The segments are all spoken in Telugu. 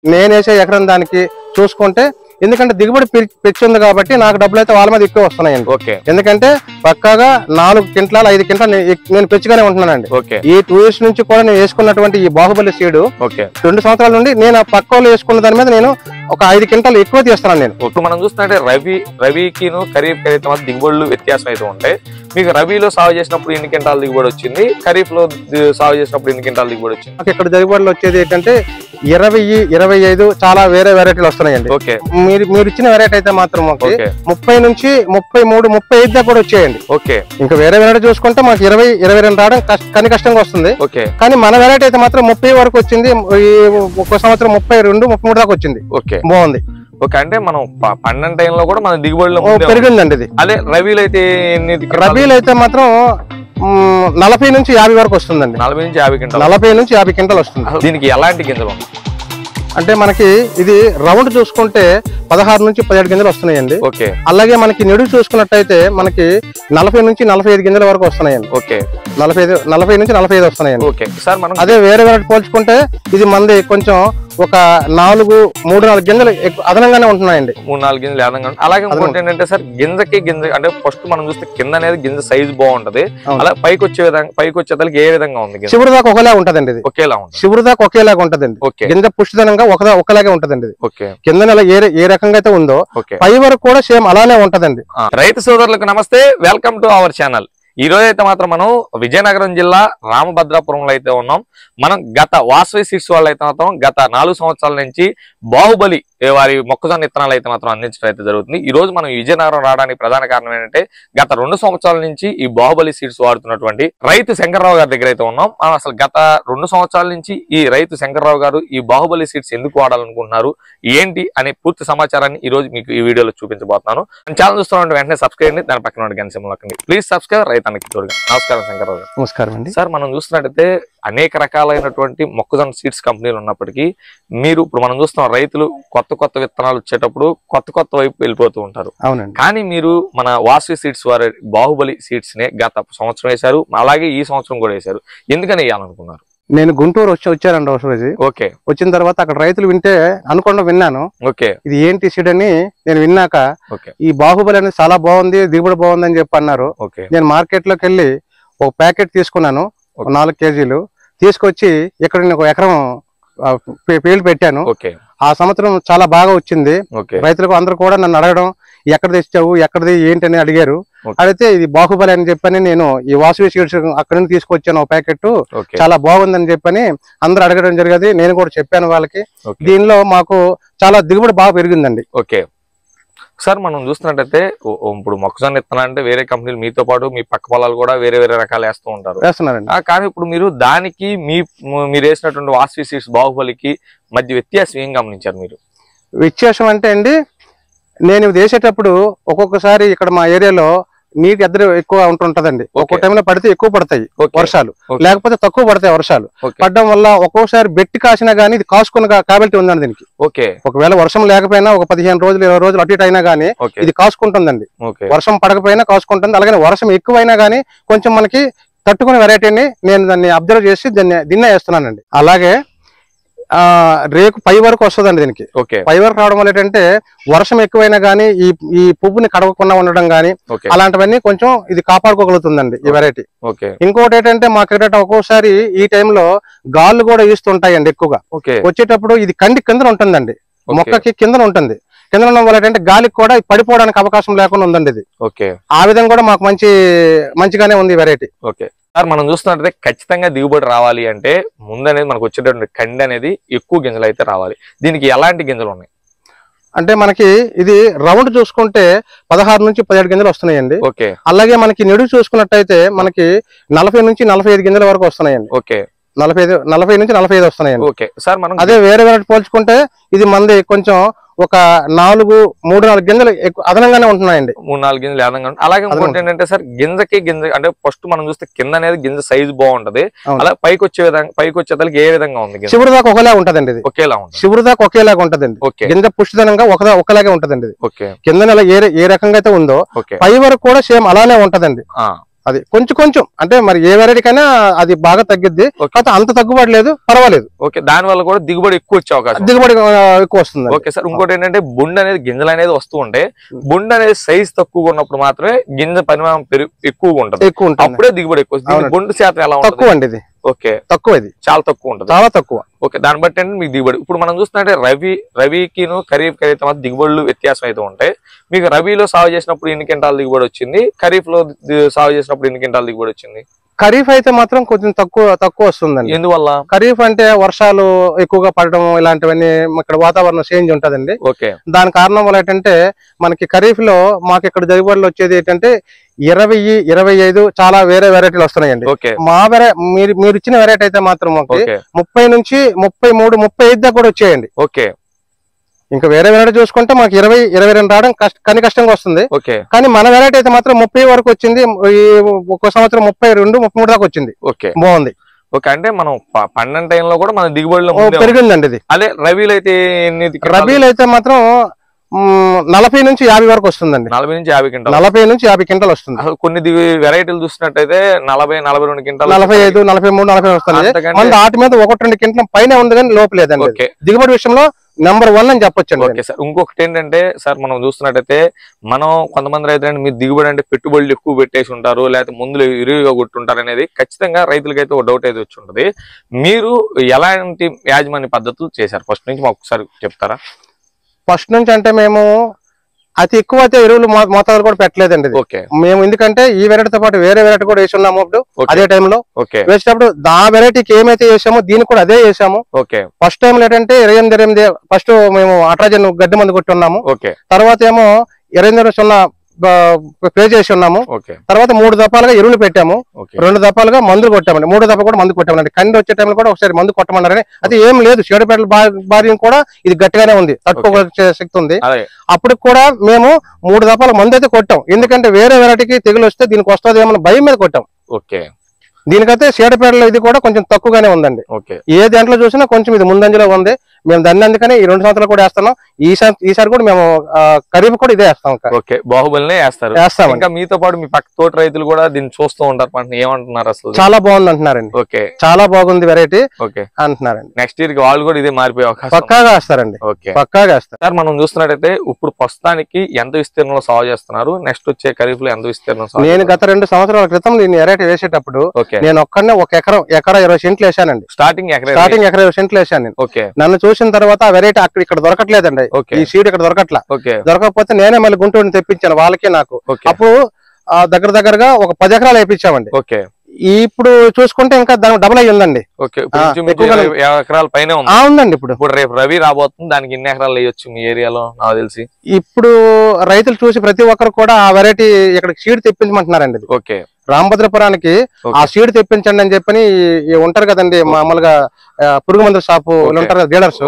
నేను వేసే ఎకరం దానికి చూసుకుంటే ఎందుకంటే దిగుబడి పెంచుంది కాబట్టి నాకు డబ్బులు అయితే వాళ్ళ మీద ఎక్కువ వస్తున్నాయండి. ఎందుకంటే పక్కాగా 4 క్వింటాలు 5 క్వింటాలు నేను పెంచుగానే ఉంటున్నానండి. ఈ 2 years నుంచి కూడా నేను వేసుకున్నటువంటి ఈ బాహుబలి సీడ్ 2 సంవత్సరాల నుండి నేను పక్క వాళ్ళు వేసుకున్న దాని మీద నేను ఒక 5 క్వింటాలు ఎక్కువ తీస్తున్నాను నేను. మనం చూస్తున్నట్టే రవికి ఖరీఫ్ అయితే దిగుబడులు వ్యత్యాసం అయితే ఉంటాయి. మీకు రబీలో సాగు చేసినప్పుడు ఎన్ని క్వింటాల దిగుబడి వచ్చింది, ఖరీఫ్ లో సాగు చేసినప్పుడు ఎన్ని క్వింటాల దిగుబడి వచ్చింది? ఇక్కడ దిగుబడులు వచ్చేది ఏంటంటే 20, 25 చాలా వేరే వెరైటీలు వస్తున్నాయండి. మీరు ఇచ్చిన వెరైటీ అయితే మాత్రం 30 నుంచి 33, 35 దాకా కూడా వచ్చాయండి. ఇంకా వేరే వెరైటీ చూసుకుంటే మాకు 20, 22 రావడం కష్టంగా వస్తుంది. కానీ మన వెరైటీ అయితే మాత్రం 30 వరకు వచ్చింది. ఒక సంవత్సరం 32, 33 దాకా వచ్చింది. బాగుంది. అంటే మనం పండిన టైంలో కూడా మన దిగుబడిలో పెరిగిందండి ఇది. అదే రబీలో అయితే రబీలో అయితే మాత్రం 40 నుంచి 50 వరకు వస్తుందండి. 40 నుంచి 50 క్వింటాలు. 40 నుంచి 50 క్వింటాలు వస్తుంది. దీనికి ఎలాంటి గింజలు అంటే మనకి ఇది రౌండ్ చూసుకుంటే 16 నుంచి 17 గింజలు వస్తున్నాయండి. అలాగే మనకి నిడుగు చూసుకున్నట్టయితే మనకి 40 నుంచి 45 గింజల వరకు వస్తున్నాయండి. 40 నుంచి 45 వస్తున్నాయండి. అదే వేరే వేరే పోల్చుకుంటే ఇది మంది కొంచెం ఒక 3-4 గింజలు అదనంగానే ఉంటున్నాయండి. 3-4 గింజలు అదనంగా. అలాగే ఇంకోటి ఏంటంటే సార్ గింజకి గింజ అంటే ఫస్ట్ మనం చూస్తే కింద అనేది గింజ సైజ్ బాగుంటది. అలా పైకి వచ్చేదానికి ఏ విధంగా ఉంది? చివరి దాకా ఒకలా ఉంటదండి. ఇది ఒకేలా ఉంటుంది. చివరి దాకా ఒకేలాగా ఉంటదండి. గింజ పుష్టిదనంగా ఒకలాగే ఉంటదండి. కింద ఏ రకంగా అయితే ఉందో పై వరకు కూడా సేమ్ అలానే ఉంటదండి. రైతు సోదరులకు నమస్తే, వెల్కమ్ టు అవర్ ఛానల్. ఈ రోజు అయితే మాత్రం మనం విజయనగరం జిల్లా రామభద్రాపురంలో అయితే ఉన్నాం. మనం గత వాసవి సీడ్స్ వాళ్ళు అయితే మాత్రం గత 4 సంవత్సరాల నుంచి బాహుబలి వారి మొక్కజొన్న విత్తనాలు అయితే మాత్రం అందించడం అయితే జరుగుతుంది. ఈ రోజు మనం విజయనగరం రావడానికి ప్రధాన కారణం ఏంటంటే గత 2 సంవత్సరాల నుంచి ఈ బాహుబలి సీడ్స్ వాడుతున్నటువంటి రైతు శంకర్రావు గారి దగ్గర అయితే ఉన్నాం. అసలు గత 2 సంవత్సరాల నుంచి ఈ రైతు శంకర్రావు గారు ఈ బాహుబలి సీడ్స్ ఎందుకు వాడాలనుకుంటున్నారు, ఏంటి అనే పూర్తి సమాచారాన్ని ఈ రోజు మీకు ఈ వీడియోలో చూపించబోతున్నాను. ఛానల్ చూస్తున్న వెంటనే సబ్స్క్రైబ్ చేయండి, దాని పక్కన గంట సింబల్ నొక్కండి. ప్లీజ్ సబ్స్క్రైబ్ రైతానికి తోడుగా. నమస్కారం శంకర్రావు గారు. నమస్కారం అండి. సార్ మనం చూస్తున్నట్టయితే అనేక రకాలైనటువంటి మొక్కజొన్న సీడ్స్ కంపెనీలు ఉన్నప్పటికీ మీరు ఇప్పుడు మనం చూస్తున్నాం రైతులు కొత్త విత్తనాలు వచ్చేటప్పుడు కొత్త వైపు వెళ్ళిపోతూ ఉంటారు. అవునండి. కానీ మీరు మన వాసవి సీడ్స్ వారి బాహుబలి సీడ్స్ నే గత సంవత్సరం వేశారు, అలాగే ఈ సంవత్సరం కూడా వేశారు. ఎందుకని వేయాలనుకున్నారు? నేను గుంటూరు వచ్చానండి ఒక రోజు. వచ్చిన తర్వాత అక్కడ రైతులు వింటే అనుకుండా విన్నాను. ఇది ఏంటి సీడ్ అని నేను విన్నాక ఈ బాహుబలి అనేది చాలా బాగుంది, దిగుబడి బాగుంది అని చెప్పి అన్నారు. నేను మార్కెట్ లోకి వెళ్ళి ఒక ప్యాకెట్ తీసుకున్నాను, 4 కేజీలు తీసుకొచ్చి ఇక్కడ నేను 1 ఎకరం ఫీల్డ్ పెట్టాను. ఆ సంవత్సరం చాలా బాగా వచ్చింది. రైతులకు అందరూ కూడా నన్ను అడగడం, ఎక్కడ తెచ్చావు, ఎక్కడిది ఏంటని అడిగారు. అడిగితే ఇది బాహుబలి అని చెప్పని నేను ఈ వాసవి సీడ్స్ అక్కడ నుంచి తీసుకొచ్చాను ఒక ప్యాకెట్, చాలా బాగుందని చెప్పని అందరూ అడగడం జరిగేది. నేను కూడా చెప్పాను వాళ్ళకి. దీనిలో మాకు చాలా దిగుబడి బాగా పెరిగిందండి. సార్ మనం చూస్తున్నట్టయితే ఇప్పుడు మొక్కజొన్న విత్తనాలు అంటే వేరే కంపెనీలు మీతో పాటు మీ పక్క పొలాలు కూడా వేరే రకాలు వేస్తున్నారండి. కానీ ఇప్పుడు మీరు దానికి మీరు వేసినటువంటి వాసవి సీడ్స్ బాహుబలికి మధ్య వ్యత్యాసం ఏం గమనించారు మీరు? వ్యత్యాసం అంటే అండి, నేను వేసేటప్పుడు ఒక్కొక్కసారి ఇక్కడ మా ఏరియాలో నీటి ఎద్దరు ఎక్కువ ఉంటుంటదండి. ఒక్కో టైంలో పడితే ఎక్కువ పడతాయి వర్షాలు, లేకపోతే తక్కువ పడతాయి వర్షాలు. పడడం వల్ల ఒక్కోసారి బెట్టి కాసినా గానీ ఇది కాసుకున్న కాబిలిటీ ఉందండి దీనికి. ఒకవేళ వర్షం లేకపోయినా ఒక 15 రోజులు 20 రోజులు అటు ఇటు అయినా గానీ ఇది కాసుకుంటుందండి. వర్షం పడకపోయినా కాసుకుంటుంది. అలాగే వర్షం ఎక్కువైనా గానీ కొంచెం మనకి తట్టుకునే వెరైటీని నేను దాన్ని అబ్జర్వ్ చేసి దీన్నే వేస్తున్నానండి. అలాగే రేకు పై వరకు వస్తుందండి దీనికి. పై వరకు రావడం వల్ల ఏంటంటే వర్షం ఎక్కువైనా గానీ ఈ పువ్వుని కడగకుండా ఉండడం గానీ అలాంటివన్నీ కొంచెం ఇది కాపాడుకోగలుగుతుందండి ఈ వెరైటీ. ఇంకోటి ఏంటంటే మాకు ఒక్కోసారి ఈ టైంలో గాళ్ళు కూడా ఈస్తుంటాయండి ఎక్కువగా. వచ్చేటప్పుడు ఇది కింద ఉంటుందండి, మొక్కకి కింద ఉంటుంది. కింద ఉండడం వల్ల ఏంటంటే గాలికి కూడా పడిపోవడానికి అవకాశం లేకుండా ఉందండి ఇది. ఆ విధంగా కూడా మాకు మంచిగానే ఉంది ఈ వెరైటీ. సార్ మనం చూస్తున్నట్టయితే ఖచ్చితంగా దిగుబడి రావాలి అంటే ముందనేది మనకు వచ్చేటటువంటి కండి అనేది ఎక్కువ గింజలు అయితే రావాలి. దీనికి ఎలాంటి గింజలు ఉన్నాయి అంటే మనకి ఇది రౌండ్ చూసుకుంటే 16 నుంచి 17 గింజలు వస్తున్నాయండి. అలాగే మనకి నిడుగు చూసుకున్నట్టయితే మనకి 40 నుంచి 45 గింజల వరకు వస్తున్నాయండి. 40 నుంచి 45 వస్తున్నాయండి. సార్ మనం అదే వేరే వేరే పోల్చుకుంటే ఇది మంది కొంచెం ఒక 3-4 గింజలు అదనంగానే ఉంటున్నాయండి. 3-4 గింజలు అదనంగా. అలాగే ఇంకోటి ఏంటంటే సార్ గింజకి గింజ అంటే ఫస్ట్ మనం చూస్తే కింద అనేది గింజ సైజ్ బాగుంటది. అలా పైకి వచ్చేదానికి ఏ విధంగా ఉంది? చివరి దాకా ఒకలా ఉంటదండి. ఇది ఒకేలా ఉంటుంది. చివరి దాకా ఒకేలాగా ఉంటదండి. గింజ పుష్టిదనంగా ఒకలాగే ఉంటదండి. కింద ఏ రకంగా అయితే ఉందో పై వరకు కూడా సేమ్ అలానే ఉంటదండి. అది కొంచెం అంటే మరి ఏ వెరైటీ కైనా అది బాగా తగ్గిద్ది, కాకపోతే అంత తగ్గుబడి లేదు, పర్వాలేదు. ఓకే, దాని వల్ల కూడా దిగుబడి ఎక్కువ వచ్చే అవకాశం, దిగుబడి ఎక్కువ వస్తుంది. ఓకే సార్, ఇంకోటి ఏంటంటే బుండ్ అనేది గింజలు అనేది వస్తూ ఉంటే బుండ్ అనేది సైజ్ తక్కువగా ఉన్నప్పుడు మాత్రమే గింజ పరిమాణం ఎక్కువగా ఉంటుంది, అప్పుడే దిగుబడి ఎక్కువ. బుండ్ శాతం ఎలా ఉంటుంది? తక్కువ అండి ఇది. ఓకే, తక్కువ, ఇది చాలా తక్కువ ఉంటుంది, చాలా తక్కువ. ఓకే, దాన్ని బట్టి అంటే మీకు దిగుబడి. ఇప్పుడు మనం చూస్తుంటే రవికిను ఖరీఫ్ కి అయితే మాత్రం దిగుబడులు వ్యత్యాసం అయితే ఉంటాయి. మీకు రబీలో సాగు చేసినప్పుడు ఎన్ని క్వింటాల దిగుబడి వచ్చింది, ఖరీఫ్ లో సాగు చేసినప్పుడు ఎన్ని క్వింటాల దిగుబడి వచ్చింది? ఖరీఫ్ అయితే మాత్రం కొంచెం తక్కువ వస్తుందండి. ఎందువల్ల? ఖరీఫ్ అంటే వర్షాలు ఎక్కువగా పడడం ఇలాంటివన్నీ, ఇక్కడ వాతావరణం చేంజ్ ఉంటదండి. ఓకే, దాని కారణం వల్ల ఏంటంటే మనకి ఖరీఫ్ లో మాకు ఇక్కడ దిగుబడులు వచ్చేది ఏంటంటే 20, 25 చాలా వేరే వెరైటీలు వస్తున్నాయండి. మా మీరు ఇచ్చిన వెరైటీ అయితే మాత్రం 30 నుంచి 33, 35 దాకా కూడా వచ్చేయండి. ఓకే, ఇంకా వేరే వెరైటీ చూసుకుంటే మాకు 20, 22 రావడం కష్టంగా వస్తుంది. కానీ మన వెరైటీ అయితే మాత్రం 30 వరకు వచ్చింది. ఒక సంవత్సరం 32, 33 దాకా వచ్చింది. బాగుంది. ఓకే, అంటే మనం పండిన టైంలో కూడా మన దిగుబడిలో పెరిగిందండి ఇది. అదే రబీలో అయితే రబీలో అయితే మాత్రం 40 నుంచి 50 వరకు వస్తుందండి. 40 నుంచి 50 క్వింటాల్, 40 నుంచి 50 క్వింటాల్ వస్తుంది. కొన్ని వెరైటీలు చూసినట్టయితే 40, 42 క్వింటాల్, 45, 43, 40 వస్తుంది. వాటి మీద 1-2 క్వింటాల్ పైన ఉంది కానీ లోపు లేదండి. దిగుబడి విషయంలో నెంబర్ 1 అని చెప్పొచ్చు. ఓకే సార్, ఇంకొకటి ఏంటంటే సార్ మనం చూస్తున్నట్టయితే మనం కొంతమంది రైతులు మీరు దిగుబడి అంటే పెట్టుబడులు ఎక్కువ పెట్టేసి ఉంటారు, లేకపోతే ముందులు ఇరువుగా కొట్టుంటారు అనేది ఖచ్చితంగా రైతులకైతే ఒక డౌట్ అయితే వచ్చి ఉంటుంది. మీరు ఎలాంటి యాజమాన్య పద్ధతులు చేశారు ఫస్ట్ నుంచి మాకు ఒకసారి చెప్తారా? ఫస్ట్ నుంచి అంటే మేము అతి ఎక్కువ అయితే ఎరువులు మోతాదులు కూడా పెట్టలేదండి. మేము ఎందుకంటే ఈ వెరైటీతో పాటు వేరే వెరైటీ కూడా వేసి ఉన్నాము అప్పుడు అదే టైంలో. వేసేటప్పుడు ఆ వెరైటీకి ఏమైతే వేసామో దీనికి కూడా అదే వేసాము. ఫస్ట్ టైం ఏంటంటే 28 ఫస్ట్ మేము అట్రాజన్ గడ్డి మందు కొట్టి ఉన్నాము. తర్వాత ఏమో 28 స్ప్రే చేసి ఉన్నాము. తర్వాత 3 దఫాలుగా ఎరువులు పెట్టాము, 2 దఫాలుగా మందులు కొట్టామండి, 3వ దఫా కూడా మందు కొట్టామండి. కండి వచ్చే టైంలో కూడా ఒకసారి మందు కొట్టమన్నారని. అది ఏం లేదు, చీడపేటల భార్యం కూడా ఇది గట్టిగానే ఉంది, తట్టుకోగలిగే శక్తి ఉంది. అప్పుడు కూడా మేము 3 దఫాల మందు అయితే కొట్టాం. ఎందుకంటే వేరే వెరైటీకి తెగులు వస్తే దీనికి వస్తుంది ఏమన్నా భయం మీద కొట్టాం. దీనికైతే చీడపేటలో ఇది కూడా కొంచెం తక్కువగానే ఉందండి. ఏ దాంట్లో చూసినా కొంచెం ఇది ముందంజలో ఉంది. మేము దాన్ని అందుకనే ఈ 2 సంవత్సరాలు కూడా వేస్తున్నాం. ఈసారి కూడా మేము ఖరీఫ్ కూడా ఇదే వేస్తాం. బాహుబలినే వేస్తాం. ఇంకా మీతో పాటు మీ పక్క తోట రైతులు కూడా దీన్ని చూస్తూ ఉంటారు, ఏమంటున్నారు? అసలు చాలా బాగుంది అంటున్నారండి. చాలా బాగుంది వెరైటీ అంటున్నారండి. నెక్స్ట్ ఇయర్ కి వాళ్ళు కూడా ఇదే మారిపోయే అవకాశం పక్కాగా వేస్తారండి. పక్కాగా వేస్తారు. సార్ మనం చూస్తున్నట్టయితే ఇప్పుడు ప్రస్తుతానికి ఎంత విస్తీర్ణంలో సాగు చేస్తున్నారు? నెక్స్ట్ వచ్చే ఖరీఫ్ లో ఎంత విస్తీర్ణం? నేను గత 2 సంవత్సరాల క్రితం దీన్ని వెరైటీ వేసేటప్పుడు నేను ఒక్కడనే 1 ఎకరా 20 సెంట్లు వేసానండి. స్టార్టింగ్ ఎకరా 20 సెంట్లు వేసాను నేను. నన్ను చూసిన తర్వాత ఆ వెరైటీ ఇక్కడ దొరకట్లేదండి, ఈ సీడ్ ఇక్కడ దొరకట్లా. దొరకకపోతే నేనే మళ్ళీ గుంటూరుని తెప్పించాను వాళ్ళకి నాకు. అప్పుడు దగ్గరగా ఒక 10 ఎకరాలు వేయించామండి. ఇప్పుడు చూసుకుంటే ఇంకా దానికి డబుల్ అయ్యి ఉందండి. ఎకరాల పైన ఉందండి. ఇప్పుడు రేపు రవి రాబోతుంది, దానికి ఎన్ని ఎకరాలు వేయొచ్చు మీ ఏరియాలో? నాకు తెలిసి ఇప్పుడు రైతులు చూసి ప్రతి ఒక్కరు కూడా ఆ వెరైటీ ఇక్కడ సీడ్ తెప్పించమంటున్నారండి. రామభద్రపురానికి ఆ సీడ్ తెప్పించండి అని చెప్పని ఉంటారు కదండి మామూలుగా పురుగు మందుల షాపు ఉంటారు కదా డీలర్స్,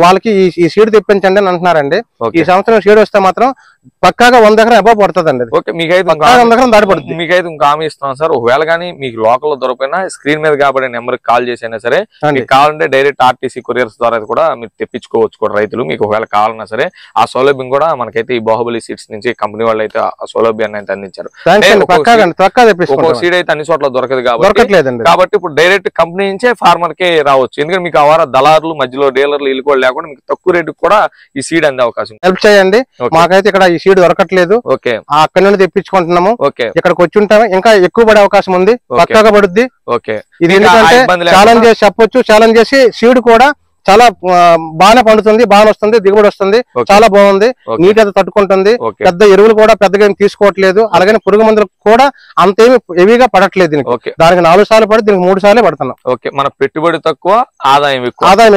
వాళ్ళకి ఈ సీడ్ తెప్పించండి అని అంటున్నారండి. ఈ సంవత్సరం సీడ్ వస్తే మాత్రం పక్కాగా 100 ఎకరం అబౌవ్ పడుతుందండి. మీకైతే 100 ఎకరం దాడిపడుతుంది. మీకైతే ఇంకా హామీ ఇస్తున్నాం సార్, ఒకవేళ కానీ మీకు లోకల్ దొరకపోయినా స్క్రీన్ మీద కాబట్టి నెంబర్ కాల్ చేసైనా సరే, మీకు కావాలంటే డైరెక్ట్ ఆర్టీసీ కొరియర్స్ ద్వారా కూడా మీరు తెప్పించుకోవచ్చు కూడా రైతులు. మీకు ఒకవేళ కావాలన్నా సరే ఆ సౌలభ్యం కూడా మనకైతే ఈ బాహుబలి సీడ్స్ నుంచి కంపెనీ వాళ్ళు అయితే ఆ సౌలభ్యాన్ని అయితే అందించారు. ఒక్కో సీడ్ అయితే అన్ని చోట్ల దొరకదు కాబట్టి ఇప్పుడు డైరెక్ట్ కంపెనీ నుంచే ఫార్మర్ కే రావచ్చు. ఎందుకంటే మీకు ఆ దళారులు మధ్యలో డీలర్లు వీళ్ళు కూడా లేకుండా మీకు తక్కువ రేటు కూడా ఈ సీడ్ అందే అవకాశం. హెల్ప్ చేయండి. మాకైతే ఇక్కడ ఈ సీడ్ దొరకట్లేదు, అక్కడి నుండి తెప్పించుకుంటున్నాము. ఇక్కడికి వచ్చి ఉంటాము, ఇంకా ఎక్కువ పడే అవకాశం ఉంది, పక్కాగా పడుద్ది. ఇది ఎందుకంటే ఛాలెంజ్ చేసి చెప్పొచ్చు, ఛాలెంజ్ చేసి సీడ్ కూడా చాలా బాగానే పండుతుంది, బాగా వస్తుంది, దిగుబడి వస్తుంది, చాలా బాగుంది, నీట్ అయితే తట్టుకుంటుంది. పెద్ద ఎరువులు కూడా పెద్దగా ఏమి తీసుకోవట్లేదు, అలాగే పురుగు మందులు కూడా అంతేమి హెవీగా పడట్లేదు. దానికి 4 సార్లు పడి దీనికి 3 సార్లే పడుతున్నాం. మన పెట్టుబడి తక్కువ, ఆదాయం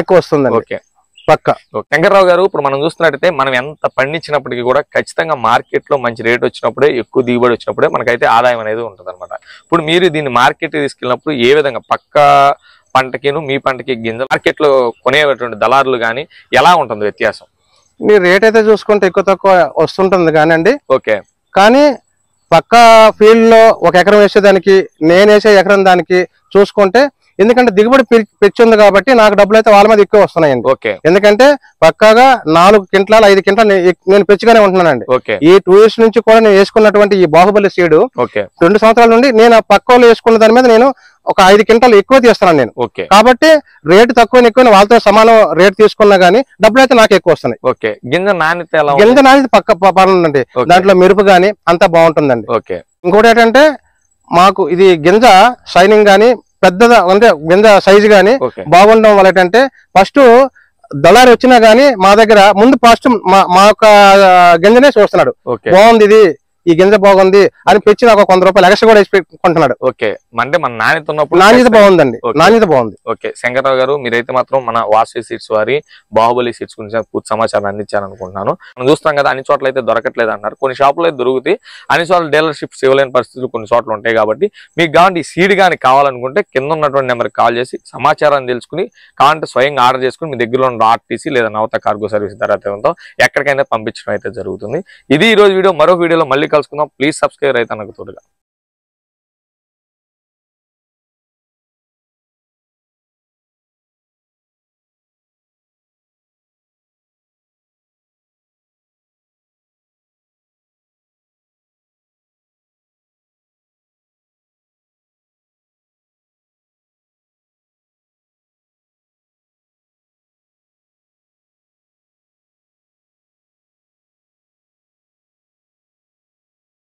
ఎక్కువ వస్తుంది. పక్క శంకర్రావు గారు, ఇప్పుడు మనం చూస్తున్నట్టయితే మనం ఎంత పండించినప్పటికీ కూడా ఖచ్చితంగా మార్కెట్ లో మంచి రేట్ వచ్చినప్పుడే, ఎక్కువ దిగుబడి వచ్చినప్పుడే మనకైతే ఆదాయం అనేది ఉంటుంది అనమాట. ఇప్పుడు మీరు దీన్ని మార్కెట్ తీసుకెళ్ళినప్పుడు ఏ విధంగా పక్క పంటకిను మీ పంటకి గింజ మార్కెట్ లో కొనేటువంటి దళారులు గానీ ఎలా ఉంటుంది వ్యత్యాసం? మీ రేట్ అయితే చూసుకుంటే ఎక్కువ తక్కువ వస్తుంటుంది కానండి. కానీ పక్క ఫీల్డ్ లో 1 ఎకరం వేసేదానికి నేను వేసే ఎకరం దానికి చూసుకుంటే ఎందుకంటే దిగుబడి పెంచి ఉంది కాబట్టి నాకు డబ్బులు అయితే వాళ్ళ మీద ఎక్కువ వస్తున్నాయండి. ఎందుకంటే పక్కాగా 4 క్వింటాలు 5 క్వింటాలు నేను పెంచుగానే ఉంటున్నానండి. ఈ 2 years నుంచి కూడా నేను వేసుకున్నటువంటి ఈ బాహుబలి సీడ్ 2 సంవత్సరాల నుండి నేను పక్క వాళ్ళు వేసుకున్న దాని మీద నేను ఒక 5 క్వింటాలు ఎక్కువ తీస్తున్నాను నేను. కాబట్టి రేటు తక్కువ ఎక్కువ వాళ్ళతో సమానం రేటు తీసుకున్నా గానీ డబ్బులు అయితే నాకు ఎక్కువ వస్తున్నాయి. గింజ నాణ్యత పక్క పర్లేదండి. దాంట్లో మెరుపు గానీ అంతా బాగుంటుందండి. ఇంకోటి ఏంటంటే మాకు ఇది గింజ షైనింగ్ గానీ పెద్దగా అంటే గింజ సైజు గానీ బాగుండడం వల్ల ఏంటంటే ఫస్ట్ దళారి వచ్చినా గానీ మా దగ్గర ముందు ఫస్ట్ మా యొక్క గింజనే చూస్తున్నాడు, బాగుంది ఇది ఈ గింజ బాగుంది అని పెంచి నాకు 100 రూపాయలు ఎక్స్ట్రా కూడా వేసి కొంటున్నాడు. అంటే మన నాణ్యత ఉన్నప్పుడు నాణ్యత బాగుందండి, నాణ్యత బాగుంది. శంకర్రావు గారు మీరైతే మాత్రం మన వాసవి సీడ్స్ వారి బాహుబలి సీడ్స్ గురించి పూర్తి సమాచారం అందించాలనుకుంటున్నాను. మనం చూస్తాం కదా అన్ని చోట్ల అయితే దొరకట్లేదు అన్నారు, కొన్ని షాపులు అయితే దొరుకుతాయి, అన్ని చోట్ల డీలర్షిప్స్ ఇవ్వలేని పరిస్థితులు కొన్ని చోట్ల ఉంటాయి. కాబట్టి మీకు కావాలంటే ఈ సీడ్ కానీ కావాలనుకుంటే కింద ఉన్నటువంటి నెంబర్కి కాల్ చేసి సమాచారాన్ని తెలుసుకుని కావాలంటే స్వయంగా ఆర్డర్ చేసుకుని మీ దగ్గరలో ఉన్న ఆర్టీసీ లేదా నవత కార్గో సర్వీస్ ధరతో ఎక్కడికైనా పంపించడం అయితే జరుగుతుంది. ఇది ఈ రోజు వీడియో. మరో వీడియోలో మళ్ళీ కలుసుకుందాం. ప్లీజ్ సబ్స్క్రైబ్ రైతన్నకు తోడుగా.